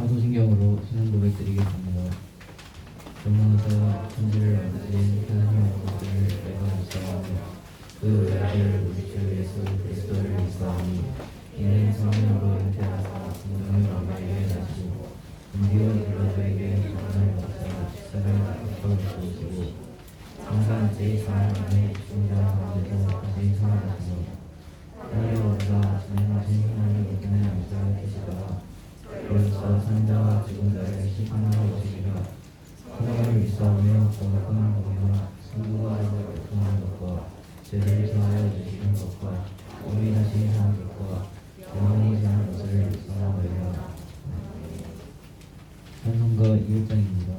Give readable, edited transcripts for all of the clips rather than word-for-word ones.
사도신경으로 신앙 고백드리겠습니다. 영원하사 천지를 만드신 하나님의 아버지를 내가 믿사오니 그 외아들 우리 주 예수 그리스도를 믿사오니 이는 성령으로 잉태하사 성령을 아버지에게 나시고 은비와 빌라도에게 전하를 받사 직사를 갚아 주시고 항상 제2 안에 중자 가운데서 다시 살아나시고 하늘에 올라 진행하신 하나님 이기는 양자가 계시다가 그로서 산자와 죽은 자를 시판하러 오시리라. 하나님을 믿사오며 거룩한 복이나 성부가 교통하는 것과 죄를 사하여 주시는 것과 우리 다시 사는 것과 영원히 사는 것을 믿사오리라. 찬송가 2일장입니다.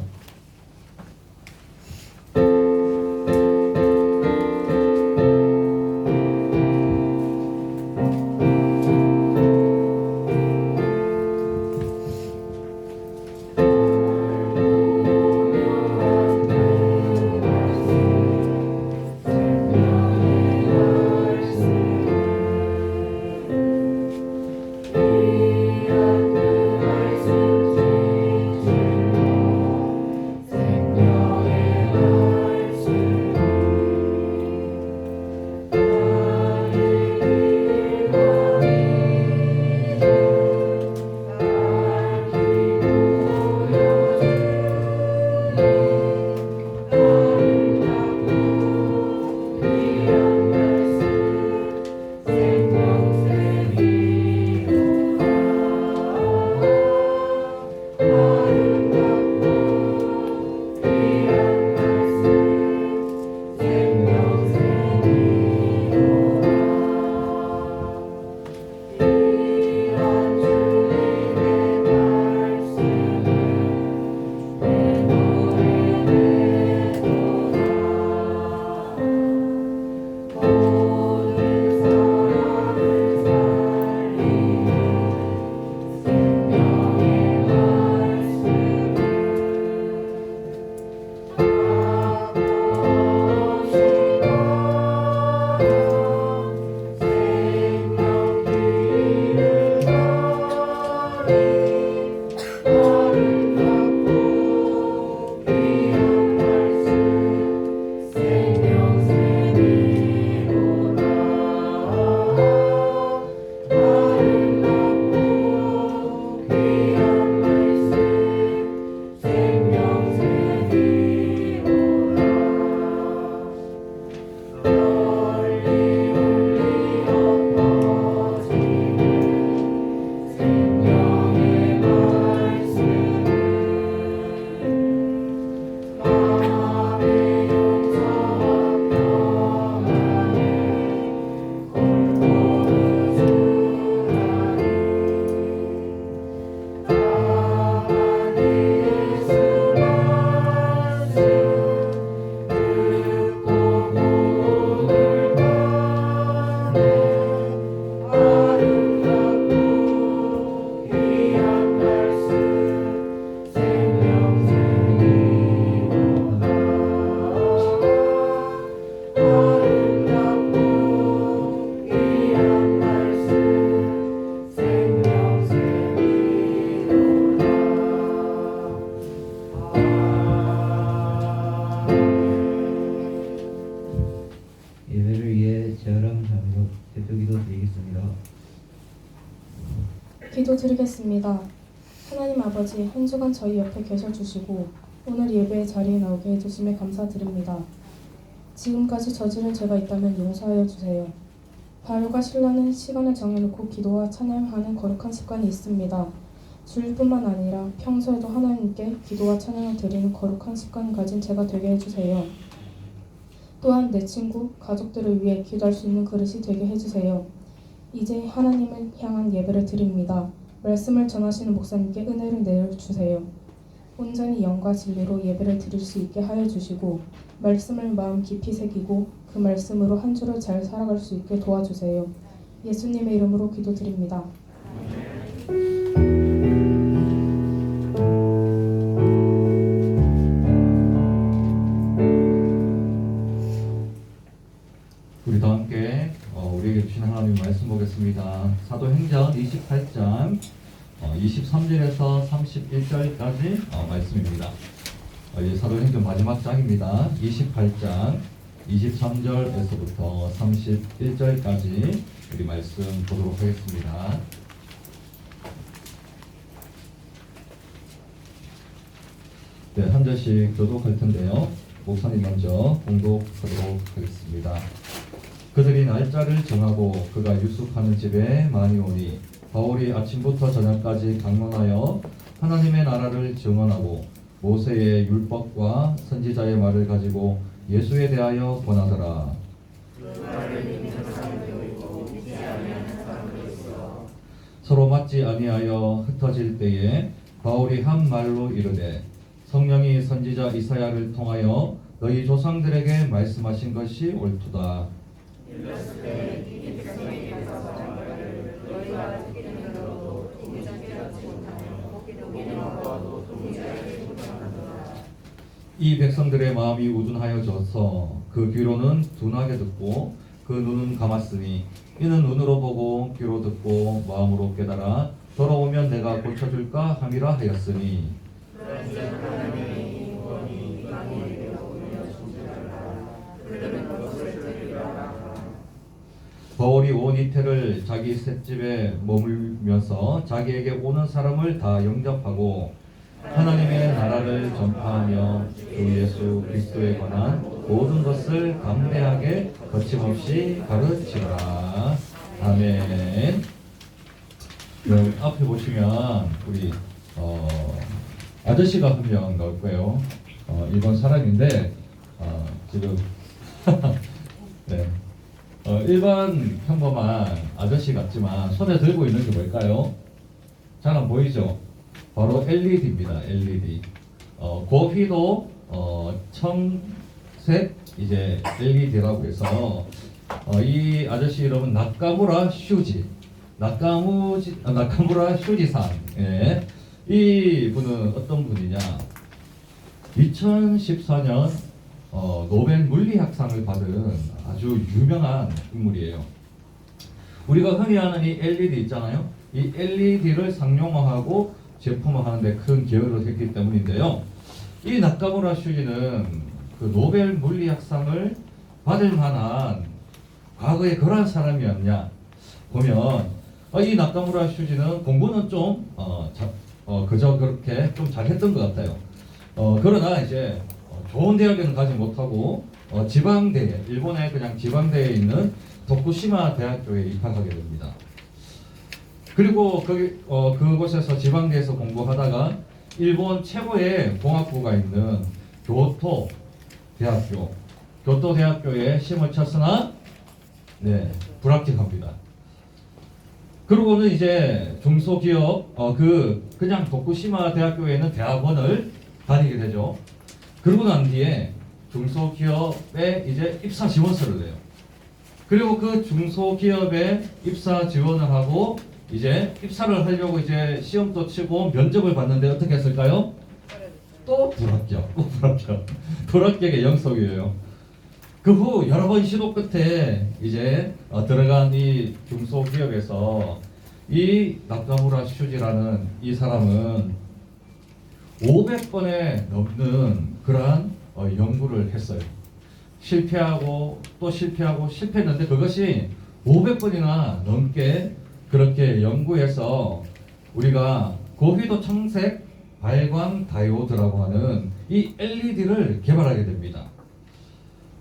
기도드리겠습니다. 하나님 아버지, 한 주간 저희 옆에 계셔주시고 오늘 예배의 자리에 나오게 해주심에 감사드립니다. 지금까지 저지른 죄가 있다면 용서하여 주세요. 바울과 신라는 시간을 정해놓고 기도와 찬양하는 거룩한 습관이 있습니다. 주일뿐만 아니라 평소에도 하나님께 기도와 찬양을 드리는 거룩한 습관을 가진 제가 되게 해주세요. 또한 내 친구, 가족들을 위해 기도할 수 있는 그릇이 되게 해주세요. 이제 하나님을 향한 예배를 드립니다. 말씀을 전하시는 목사님께 은혜를 내려주세요. 온전히 영과 진리로 예배를 드릴 수 있게 하여 주시고 말씀을 마음 깊이 새기고 그 말씀으로 한 주를 잘 살아갈 수 있게 도와주세요. 예수님의 이름으로 기도드립니다. 우리 다 함께 우리에게 주신 하나님 말씀 보겠습니다. 사도행전 28장 23절에서 31절까지 말씀입니다. 이 사도행전 마지막 장입니다. 28장 23절에서부터 31절까지 우리 말씀 보도록 하겠습니다. 네, 한 절씩 교독할 텐데요. 목사님 먼저 공독하도록 하겠습니다. 그들이 날짜를 정하고 그가 유숙하는 집에 많이 오니 바울이 아침부터 저녁까지 강론하여 하나님의 나라를 증언하고 모세의 율법과 선지자의 말을 가지고 예수에 대하여 권하더라. 서로 맞지 아니하여 흩어질 때에 바울이 한 말로 이르되 성령이 선지자 이사야를 통하여 너희 조상들에게 말씀하신 것이 옳도다. 이 백성들의 마음이 우둔하여져서 그 귀로는 둔하게 듣고 그 눈은 감았으니 이는 눈으로 보고 귀로 듣고 마음으로 깨달아 돌아오면 내가 고쳐줄까 함이라 하였으니 바울이 온 이태를 자기 셋집에 머물면서 자기에게 오는 사람을 다 영접하고 하나님의 나라를 전파하며 주 예수 그리스도에 관한 모든 것을 담대하게 거침없이 가르치라. 아멘. 여기 앞에 보시면 우리 아저씨가 한 명 나올 거예요. 일본 사람인데 지금 네. 일반 평범한 아저씨 같지만 손에 들고 있는 게 뭘까요? 잘 안 보이죠? 바로 LED입니다. LED. 고휘도 청색 이제 LED라고 해서 이 아저씨 이름은 나카무라 슈지. 나카무라 슈지상. 예. 이 분은 어떤 분이냐? 2014년 노벨 물리학상을 받은 아주 유명한 인물이에요. 우리가 흔히 아는 이 LED 있잖아요. 이 LED를 상용화하고 제품화하는데 큰 기여를 했기 때문인데요. 이 나카무라 슈지는 그 노벨 물리학상을 받을 만한 과거에 그러한 사람이었냐 보면 이 나카무라 슈지는 공부는 좀 그저 그렇게 좀 잘했던 것 같아요. 그러나 이제 좋은 대학에는 가지 못하고 지방대에 일본의 그냥 지방대에 있는 도쿠시마 대학교에 입학하게 됩니다. 그리고 그곳에서 지방대에서 공부하다가 일본 최고의 공학부가 있는 교토 대학교에 시험을 쳤으나 불합격합니다. 그리고는 이제 중소기업 그냥 도쿠시마 대학교에 있는 대학원을 다니게 되죠. 그러고 난 뒤에 중소기업에 이제 입사 지원서를 내요. 그리고 그 중소기업에 입사 지원을 하고 이제 입사를 하려고 이제 시험도 치고 면접을 봤는데 어떻게 했을까요? 또 불합격의 영속이에요. 그 후 여러 번 시도 끝에 이제 들어간 이 중소기업에서 이 나카무라 슈지라는 이 사람은 500번에 넘는 그러한 연구를 했어요. 실패하고 또 실패했는데 그것이 500번이나 넘게 그렇게 연구해서 우리가 고휘도 청색 발광 다이오드라고 하는 이 LED를 개발하게 됩니다.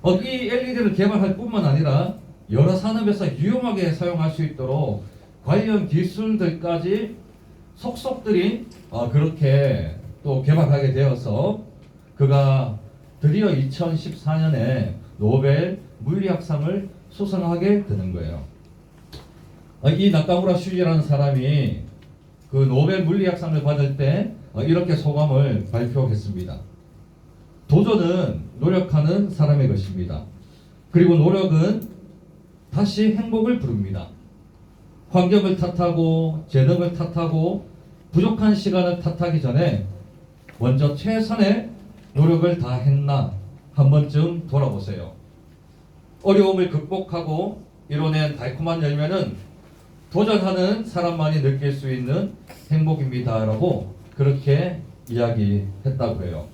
이 LED를 개발할 뿐만 아니라 여러 산업에서 유용하게 사용할 수 있도록 관련 기술들까지 속속들이 그렇게 또 개발하게 되어서 그가 드디어 2014년에 노벨 물리학상을 수상하게 되는 거예요. 이 나카무라 슈지라는 사람이 그 노벨 물리학상을 받을 때 이렇게 소감을 발표했습니다. 도전은 노력하는 사람의 것입니다. 그리고 노력은 다시 행복을 부릅니다. 환경을 탓하고 재능을 탓하고 부족한 시간을 탓하기 전에 먼저 최선의 노력을 다했나 한 번쯤 돌아보세요. 어려움을 극복하고 이뤄낸 달콤한 열매는 도전하는 사람만이 느낄 수 있는 행복입니다라고 그렇게 이야기했다고 해요.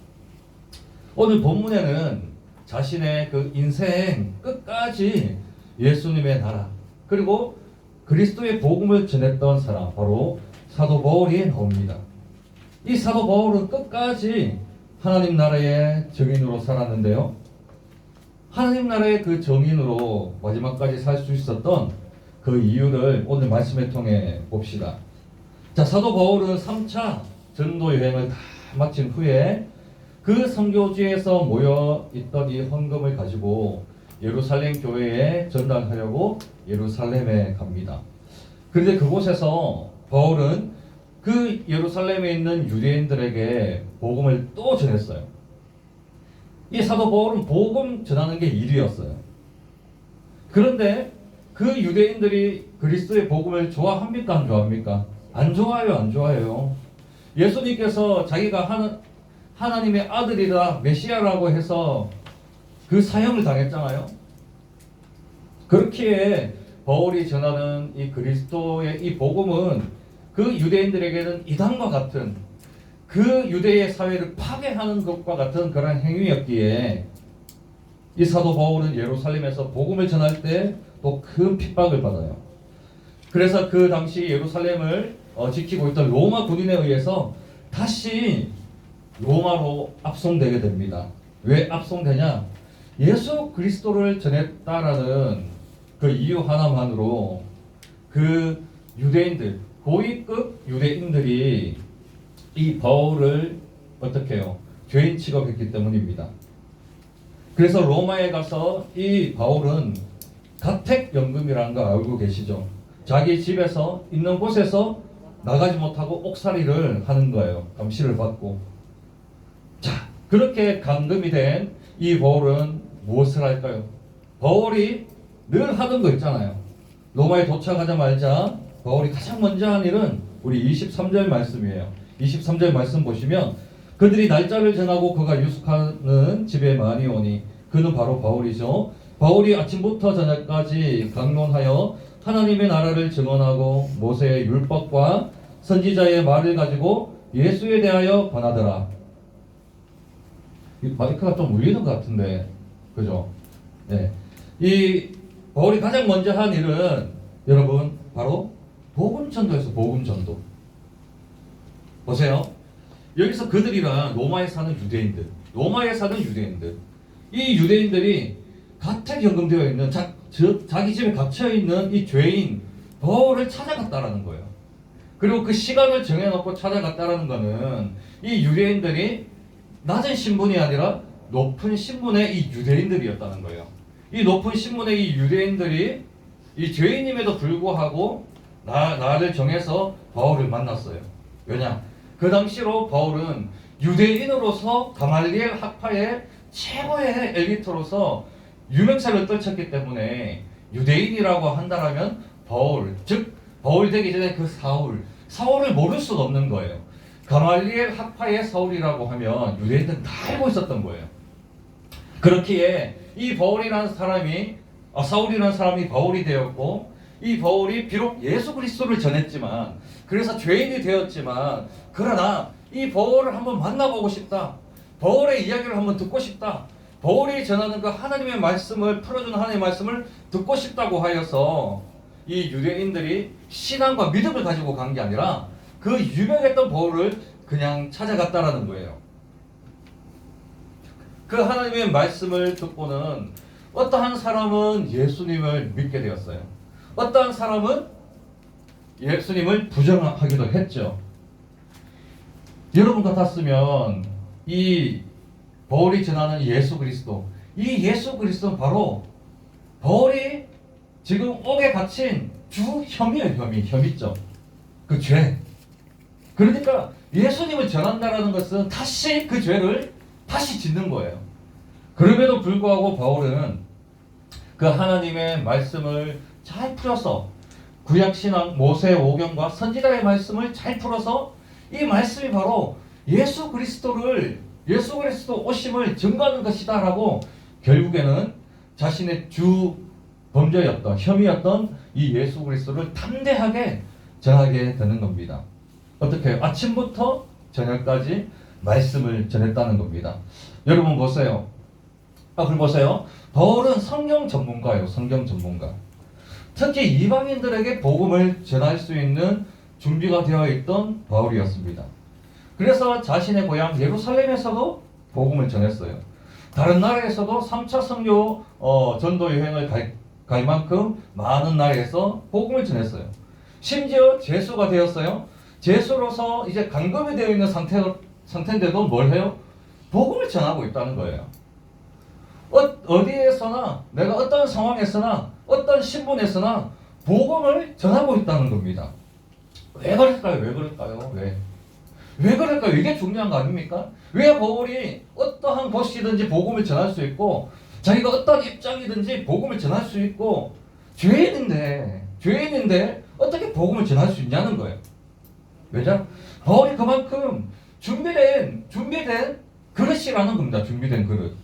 오늘 본문에는 자신의 그 인생 끝까지 예수님의 나라 그리고 그리스도의 복음을 전했던 사람 바로 사도 바울이 나옵니다. 이 사도 바울은 끝까지 하나님 나라의 증인으로 살았는데요. 하나님 나라의 그 증인으로 마지막까지 살 수 있었던 그 이유를 오늘 말씀을 통해 봅시다. 자, 사도 바울은 3차 전도 여행을 다 마친 후에 그 선교지에서 모여 있던 이 헌금을 가지고 예루살렘 교회에 전달하려고 예루살렘에 갑니다. 그런데 그곳에서 바울은 그 예루살렘에 있는 유대인들에게 복음을 또 전했어요. 이 사도 바울은 복음 전하는 게 일이었어요. 그런데 그 유대인들이 그리스도의 복음을 좋아합니까? 안 좋아합니까? 안 좋아요, 안 좋아해요. 예수님께서 자기가 하나님의 아들이다, 메시아라고 해서 그 사형을 당했잖아요. 그렇기에 바울이 전하는 이 그리스도의 이 복음은 그 유대인들에게는 이단과 같은 그 유대의 사회를 파괴하는 것과 같은 그런 행위였기에 이 사도 바울은 예루살렘에서 복음을 전할 때 또 큰 핍박을 받아요. 그래서 그 당시 예루살렘을 지키고 있던 로마 군인에 의해서 다시 로마로 압송되게 됩니다. 왜 압송되냐? 예수 그리스도를 전했다라는 그 이유 하나만으로 그 유대인들, 고위급 유대인들이 이 바울을 어떻게 해요? 죄인 취급했기 때문입니다. 그래서 로마에 가서 이 바울은 가택연금이라는 거 알고 계시죠? 자기 집에서 있는 곳에서 나가지 못하고 옥살이를 하는 거예요. 감시를 받고. 자, 그렇게 감금이 된 이 바울은 무엇을 할까요? 바울이 늘 하던 거 있잖아요. 로마에 도착하자마자 바울이 가장 먼저 한 일은 우리 23절 말씀이에요. 23절 말씀 보시면 그들이 날짜를 정하고 그가 유숙하는 집에 많이 오니 그는 바로 바울이죠. 바울이 아침부터 저녁까지 강론하여 하나님의 나라를 증언하고 모세의 율법과 선지자의 말을 가지고 예수에 대하여 권하더라. 이 마이크가 좀 울리는 것 같은데, 그죠? 네. 이 바울이 가장 먼저 한 일은 여러분 바로 복음 전도에서 복음 전도. 보세요. 여기서 그들이란 로마에 사는 유대인들, 이 유대인들이 가택연금되어 있는 자기 집에 갇혀 있는 이 죄인 바울을 찾아갔다라는 거예요. 그리고 그 시간을 정해놓고 찾아갔다라는 거는 이 유대인들이 낮은 신분이 아니라 높은 신분의 이 유대인들이었다는 거예요. 이 높은 신분의 이 유대인들이 이 죄인임에도 불구하고 나를 정해서 바울을 만났어요. 왜냐? 그 당시로 바울은 유대인으로서 가말리엘 학파의 최고의 엘리트로서 유명세를 떨쳤기 때문에 유대인이라고 한다라면 바울, 즉 바울 되기 전에 그 사울을 모를 수가 없는 거예요. 가말리엘 학파의 사울이라고 하면 유대인들은 다 알고 있었던 거예요. 그렇기에 이 바울이라는 사람이 사울이라는 사람이 바울이 되었고 이 바울이 비록 예수 그리스도를 전했지만 그래서 죄인이 되었지만 그러나 이 바울을 한번 만나보고 싶다. 바울의 이야기를 한번 듣고 싶다. 바울이 전하는 그 하나님의 말씀을 풀어주는 하나님의 말씀을 듣고 싶다고 하여서 이 유대인들이 신앙과 믿음을 가지고 간 게 아니라 그 유명했던 바울을 그냥 찾아갔다라는 거예요. 그 하나님의 말씀을 듣고는 어떠한 사람은 예수님을 믿게 되었어요. 어떠한 사람은 예수님을 부정하기도 했죠. 여러분 같았으면 이 바울이 전하는 예수 그리스도, 이 예수 그리스도는 바로 바울이 지금 옥에 갇힌 주 혐의예요. 혐의죠. 그 죄. 그러니까 예수님을 전한다라는 것은 다시 그 죄를 다시 짓는 거예요. 그럼에도 불구하고 바울은 그 하나님의 말씀을 잘 풀어서 구약신앙 모세 오경과 선지자의 말씀을 잘 풀어서 이 말씀이 바로 예수 그리스도 오심을 증거하는 것이다 라고 결국에는 자신의 주 범죄였던 혐의였던 이 예수 그리스도를 담대하게 전하게 되는 겁니다. 어떻게 해요? 아침부터 저녁까지 말씀을 전했다는 겁니다. 여러분 보세요. 그럼 보세요. 바울은 성경 전문가예요. 성경 전문가. 특히 이방인들에게 복음을 전할 수 있는 준비가 되어 있던 바울이었습니다. 그래서 자신의 고향 예루살렘에서도 복음을 전했어요. 다른 나라에서도 3차 선교 전도 여행을 갈 만큼 많은 나라에서 복음을 전했어요. 심지어 제수가 되었어요. 제수로서 이제 감금이 되어 있는 상태인데도 뭘 해요? 복음을 전하고 있다는 거예요. 어디에서나 내가 어떤 상황에서나 어떤 신분에서나 복음을 전하고 있다는 겁니다. 왜 그럴까요? 왜 그럴까요? 왜 그럴까요? 이게 중요한 거 아닙니까? 왜 바울이 어떠한 곳이든지 복음을 전할 수 있고 자기가 어떤 입장이든지 복음을 전할 수 있고 죄인인데 어떻게 복음을 전할 수 있냐는 거예요. 왜냐? 바울이 그만큼 준비된 그릇이라는 겁니다. 준비된 그릇.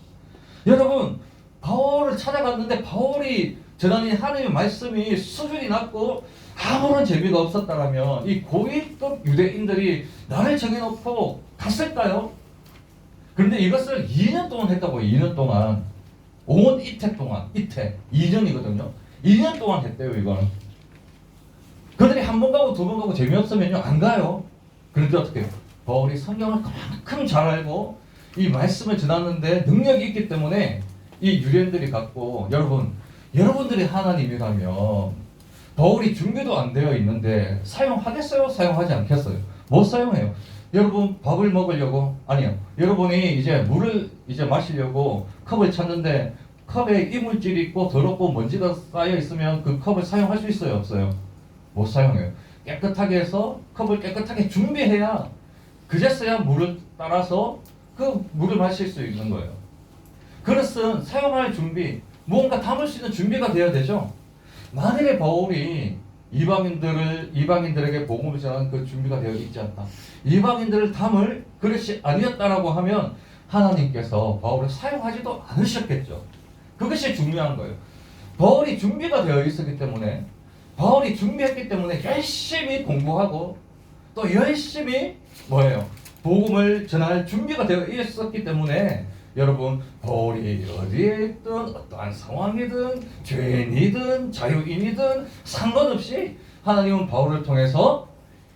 여러분, 바울을 찾아갔는데 바울이 전하는 하나님의 말씀이 수준이 낮고 아무런 재미가 없었다면 이 고위급 유대인들이 나를 정해놓고 갔을까요? 그런데 이것을 2년 동안 했다고요. 2년 동안. 온 이태 동안. 2년이거든요. 2년 동안 했대요. 이거는. 그들이 한 번 가고 두 번 가고 재미없으면요 안 가요. 그런데 어떻게 해요? 바울이 성경을 그만큼 잘 알고 이 말씀을 전하는데 능력이 있기 때문에 이 유대인들이 갔고, 여러분들이 하나님이라면 바울이 준비도 안 되어 있는데 사용하겠어요? 사용하지 않겠어요? 못 사용해요. 여러분 밥을 먹으려고, 아니요, 여러분이 이제 물을 이제 마시려고 컵을 찾는데 컵에 이물질이 있고 더럽고 먼지가 쌓여 있으면 그 컵을 사용할 수 있어요? 없어요? 못 사용해요. 깨끗하게 해서 컵을 깨끗하게 준비해야 그제서야 물을 따라서 그 물을 마실 수 있는 거예요. 그릇은 사용할 준비, 무언가 담을 수 있는 준비가 되어야 되죠. 만일에 바울이 이방인들에게 복음을 전하는 그 준비가 되어 있지 않다, 이방인들을 담을 그릇이 아니었다라고 하면 하나님께서 바울을 사용하지도 않으셨겠죠. 그것이 중요한 거예요. 바울이 준비가 되어 있었기 때문에, 바울이 준비했기 때문에 열심히 공부하고 또 열심히 복음을 전할 준비가 되어 있었기 때문에 여러분, 바울이 어디에 있든 어떠한 상황이든 죄인이든 자유인이든 상관없이 하나님은 바울을 통해서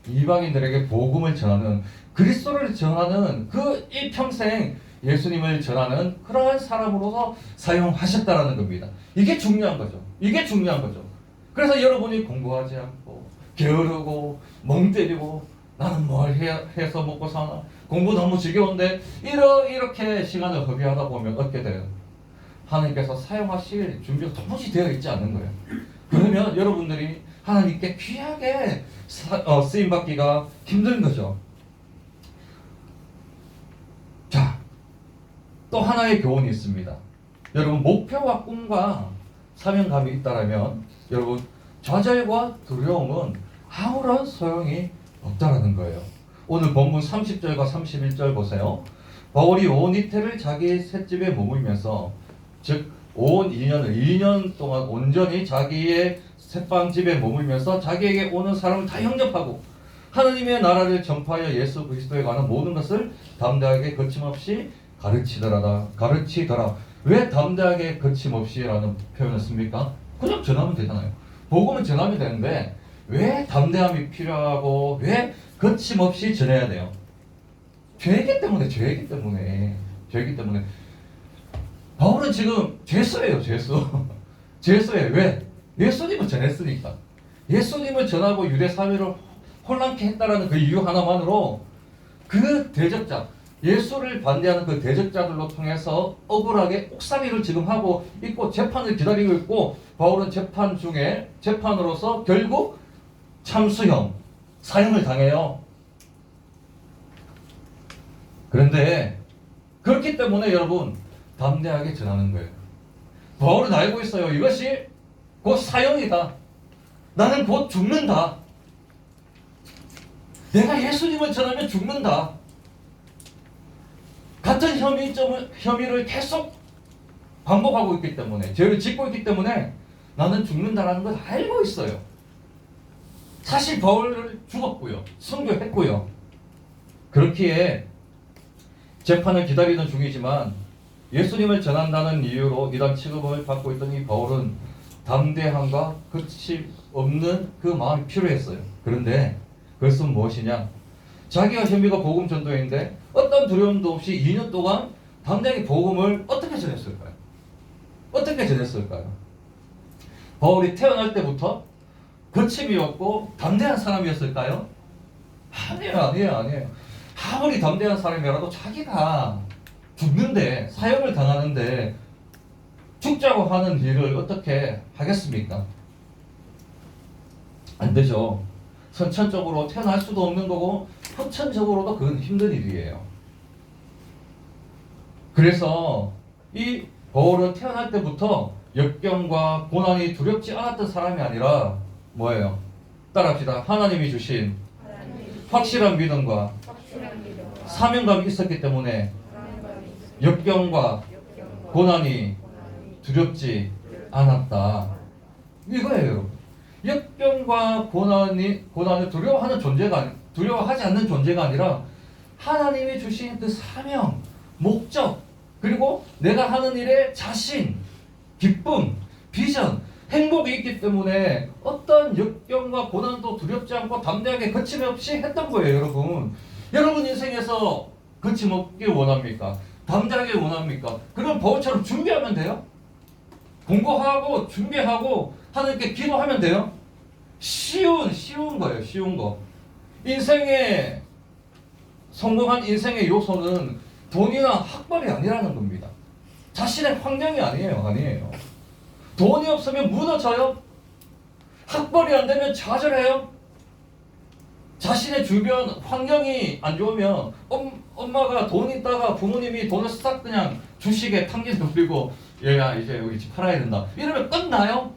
이방인들에게 복음을 전하는, 그리스도를 전하는, 그 일평생 예수님을 전하는 그러한 사람으로서 사용하셨다라는 겁니다. 이게 중요한 거죠. 그래서 여러분이 공부하지 않고 게으르고 멍 때리고 나는 뭘 해서 먹고 사나, 공부 너무 지겨운데 이렇게 시간을 허비하다 보면 어떻게 돼요? 하나님께서 사용하실 준비가 도무지 되어 있지 않는 거예요. 그러면 여러분들이 하나님께 귀하게 쓰임받기가 힘든 거죠. 자, 또 하나의 교훈이 있습니다. 여러분, 목표와 꿈과 사명감이 있다면 여러분, 좌절과 두려움은 아무런 소용이 없다라는 거예요. 오늘 본문 30절과 31절 보세요. 바울이 온 이태를 자기 셋집에 머물면서, 즉 온 2년 동안 온전히 자기의 셋방집에 머물면서 자기에게 오는 사람을 다 영접하고 하나님의 나라를 전파하여 예수 그리스도에 관한 모든 것을 담대하게 거침없이 가르치더라. 왜 담대하게 거침없이라는 표현을 씁니까? 그냥 전하면 되잖아요. 복음은 전하면 되는데 왜 담대함이 필요하고 왜 거침없이 전해야 돼요? 죄이기 때문에. 바울은 지금 죄수예요. 죄수예요. 왜? 예수님을 전했으니까. 예수님을 전하고 유대 사회를 혼란케 했다라는 그 이유 하나만으로 그 대적자, 예수를 반대하는 그 대적자들로 통해서 억울하게 옥살이를 지금 하고 있고 재판을 기다리고 있고, 바울은 재판으로서 결국 참수형, 사형을 당해요. 그런데 그렇기 때문에 여러분, 담대하게 전하는 거예요. 바울은 알고 있어요. 이것이 곧 사형이다. 나는 곧 죽는다. 내가 예수님을 전하면 죽는다. 같은 혐의를 계속 반복하고 있기 때문에, 죄를 짓고 있기 때문에 나는 죽는다라는 걸 알고 있어요. 다시 바울을 죽었고요. 순교했고요. 그렇기에 재판을 기다리는 중이지만 예수님을 전한다는 이유로 이단 취급을 받고 있던 이 바울은 담대함과 끝이 없는 그 마음이 필요했어요. 그런데 그것은 무엇이냐? 자기가 혐의가 복음 전도인데 어떤 두려움도 없이 2년 동안 담대하게 복음을 어떻게 전했을까요? 어떻게 전했을까요? 바울이 태어날 때부터 거침이 없고 담대한 사람이었을까요? 아니에요. 아무리 담대한 사람이라도 자기가 죽는데, 사형을 당하는데 죽자고 하는 일을 어떻게 하겠습니까? 안 되죠. 선천적으로 태어날 수도 없는 거고 후천적으로도 그건 힘든 일이에요. 그래서 이 바울은 태어날 때부터 역경과 고난이 두렵지 않았던 사람이 아니라 뭐예요? 따라합시다. 하나님이 주신 확실한 믿음과 사명감이 있었기 때문에 역경과 고난이 두렵지 않았다. 이거예요, 여러분. 역경과 고난을 두려워하지 않는 존재가 아니라 하나님이 주신 그 사명, 목적, 그리고 내가 하는 일에 자신, 기쁨, 비전, 행복이 있기 때문에 어떤 역경과 고난도 두렵지 않고 담대하게 거침없이 했던 거예요, 여러분. 여러분 인생에서 거침없길 원합니까? 담대하게 원합니까? 그럼 바울처럼 준비하면 돼요? 공부하고 준비하고 하나님께 기도하면 돼요? 쉬운 거예요, 쉬운 거. 성공한 인생의 요소는 돈이나 학벌이 아니라는 겁니다. 자신의 환경이 아니에요. 돈이 없으면 무너져요? 학벌이 안 되면 좌절해요? 자신의 주변 환경이 안 좋으면 엄마가 돈 있다가 부모님이 돈을 싹 그냥 주식에 탕진을 부리고 얘야 이제 우리 집 팔아야 된다 이러면 끝나요?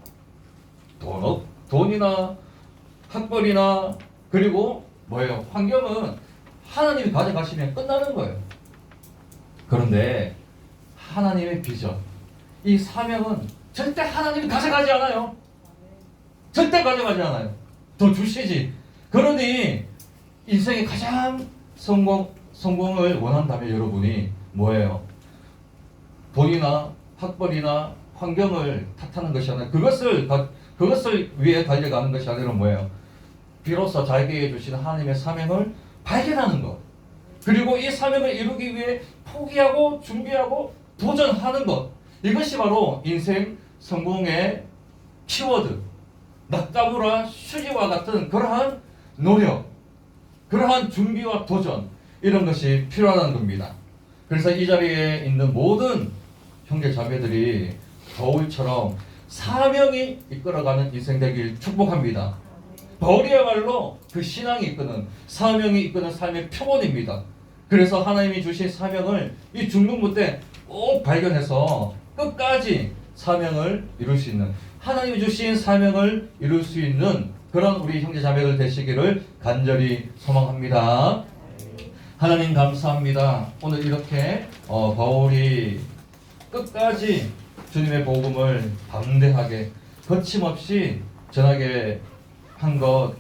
돈이나 학벌이나 그리고 뭐예요? 환경은 하나님이 가져가시면 끝나는 거예요. 그런데 하나님의 비전, 이 사명은 절대 하나님이 가져가지 않아요. 절대 가져가지 않아요. 더 주시지. 그러니 인생의 가장 성공을 원한다면 여러분이 뭐예요? 돈이나 학벌이나 환경을 탓하는 것이 아니라 그것을 위해 달려가는 것이 아니라 뭐예요? 비로소 자기에게 주신 하나님의 사명을 발견하는 것. 그리고 이 사명을 이루기 위해 포기하고 준비하고 도전하는 것. 이것이 바로 인생 성공의 키워드. 낙가무라 휴지와 같은 그러한 노력, 그러한 준비와 도전, 이런 것이 필요하다는 겁니다. 그래서 이 자리에 있는 모든 형제 자매들이 바울처럼 사명이 이끌어가는 인생 되길 축복합니다. 바울이야말로 그 신앙이 이끄는, 사명이 이끄는 삶의 표본입니다. 그래서 하나님이 주신 사명을 이 중등부 때 꼭 발견해서 끝까지 사명을 이룰 수 있는, 하나님이 주신 사명을 이룰 수 있는 그런 우리 형제 자매들 되시기를 간절히 소망합니다. 하나님 감사합니다. 오늘 이렇게 바울이 끝까지 주님의 복음을 담대하게 거침없이 전하게 한 것,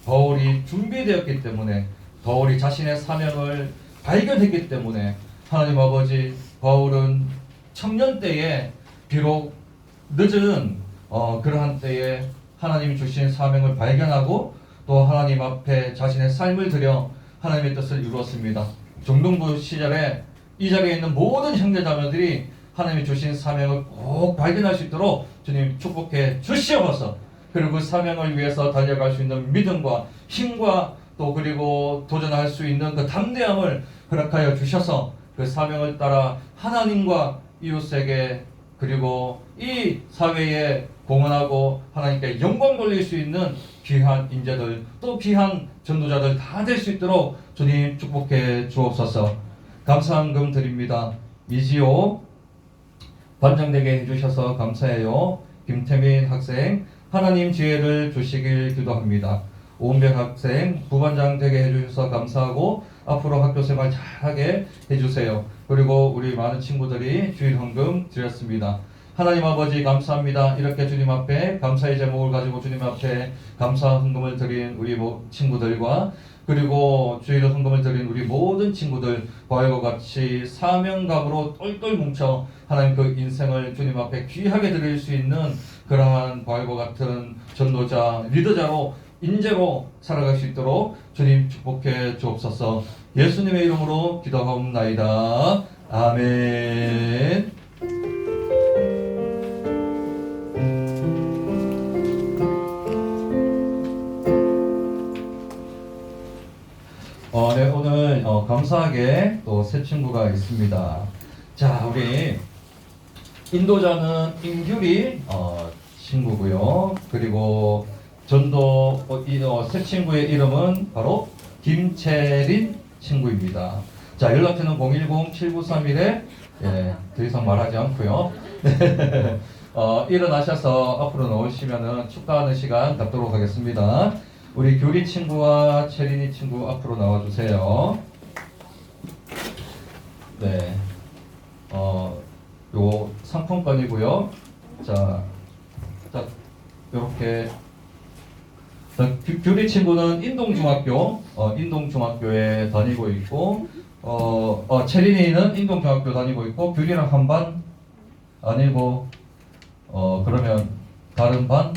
바울이 준비되었기 때문에, 바울이 자신의 사명을 발견했기 때문에 하나님 아버지, 바울은 청년 때에 비록 늦은 그러한 때에 하나님이 주신 사명을 발견하고 또 하나님 앞에 자신의 삶을 들여 하나님의 뜻을 이루었습니다. 중등부 시절에 이 자리에 있는 모든 형제자매들이 하나님이 주신 사명을 꼭 발견할 수 있도록 주님 축복해 주시옵소서. 그리고 그 사명을 위해서 달려갈 수 있는 믿음과 힘과 또 그리고 도전할 수 있는 그 담대함을 허락하여 주셔서 그 사명을 따라 하나님과 이웃에게 그리고 이 사회에 공헌하고 하나님께 영광 돌릴 수 있는 귀한 인재들, 또 귀한 전도자들 다 될 수 있도록 주님 축복해 주옵소서. 감사한 금 드립니다. 미지오 반장되게 해주셔서 감사해요. 김태민 학생 하나님 지혜를 주시길 기도합니다. 오은백 학생 부반장 되게 해주셔서 감사하고 앞으로 학교 생활 잘하게 해주세요. 그리고 우리 많은 친구들이 주일 헌금 드렸습니다. 하나님 아버지 감사합니다. 이렇게 주님 앞에 감사의 제목을 가지고 주님 앞에 감사 헌금을 드린 우리 친구들과 그리고 주일에 헌금을 드린 우리 모든 친구들 과일과 같이 사명감으로 똘똘 뭉쳐 하나님 그 인생을 주님 앞에 귀하게 드릴 수 있는 그러한 과일과 같은 전도자 리더자로 인재로 살아갈 수 있도록 주님 축복해 주옵소서. 예수님의 이름으로 기도하옵나이다. 아멘. 네, 오늘 감사하게 또 새 친구가 있습니다. 자, 우리 인도자는 임규리 친구고요. 그리고 전도 새 친구의 이름은 바로 김채린 친구입니다. 자, 연락처는 010-7931에 더 이상 말하지 않고요. 일어나셔서 앞으로 나오시면은 축하하는 시간 갖도록 하겠습니다. 우리 규리 친구와 채린이 친구 앞으로 나와주세요. 네, 요 상품권이고요. 자, 이렇게. 규리 친구는 인동중학교에 다니고 있고, 채린이는 인동중학교 다니고 있고, 규리랑 한 반 아니고, 그러면 다른 반?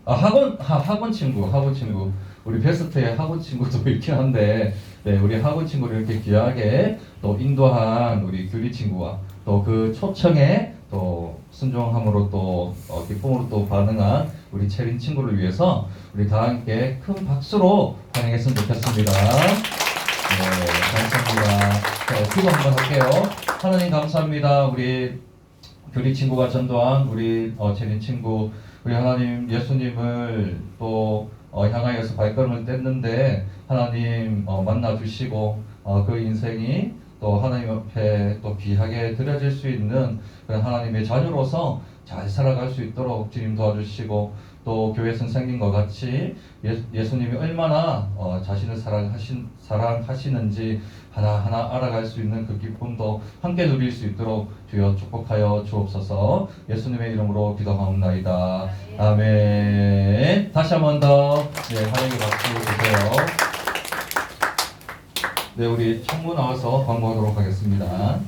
학원 친구. 우리 베스트의 학원 친구도 있긴 한데, 네, 우리 학원 친구를 이렇게 귀하게 또 인도한 우리 규리 친구와 또 그 초청에 또 순종함으로 또 기쁨으로 또 반응한 우리 채린 친구를 위해서 우리 다 함께 큰 박수로 환영했으면 좋겠습니다. 네, 감사합니다. 자, 기도 한번 할게요. 하나님 감사합니다. 우리 규리 친구가 전도한 우리 채린 친구, 우리 하나님 예수님을 또 향하여서 발걸음을 뗐는데 하나님 만나 주시고 그 인생이 또 하나님 옆에 또 귀하게 드려질 수 있는 그런 하나님의 자녀로서 잘 살아갈 수 있도록 주님 도와주시고 또 교회 선생님과 같이 예수님이 얼마나 자신을 사랑하시는지 하나하나 알아갈 수 있는 그 기쁨도 함께 누릴 수 있도록 주여 축복하여 주옵소서. 예수님의 이름으로 기도하옵나이다. 아멘. 다시 한 번 더 환영의 박수 주세요. 네, 우리 총무 나와서 광고하도록 하겠습니다.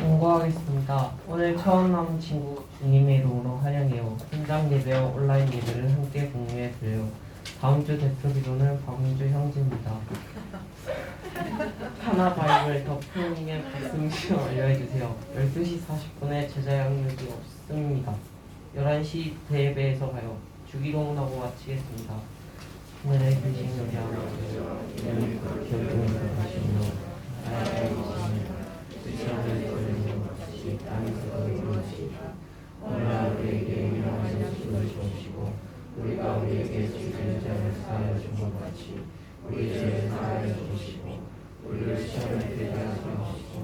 공고하겠습니다. 오늘 처음 나온 친구 주님의 이름으로 환영해요. 현장 예배와 온라인 예배를 함께 공유해 드려요. 다음 주 대표 기도는 박민주 형제입니다. 하나 바이블 더 프로님의 말씀 좀 알려주세요. 12시 40분에 제자 양육이 없습니다. 11시 대예배에서 봐요. 주기도문 하고 마치겠습니다. 하늘에 계신 우리 아버지, 이름이 기억되는 하시며 나라의 계시며 뜻하는 그리고 같이 땅에서 이루어지시고 오늘 우리에게 일어나는 수를 주시고 우리가 우리에게 주된 자를 사하여 준 것 같이 우리 죄를 사하여 주시고 우리를 시험에 들게 하지 마시고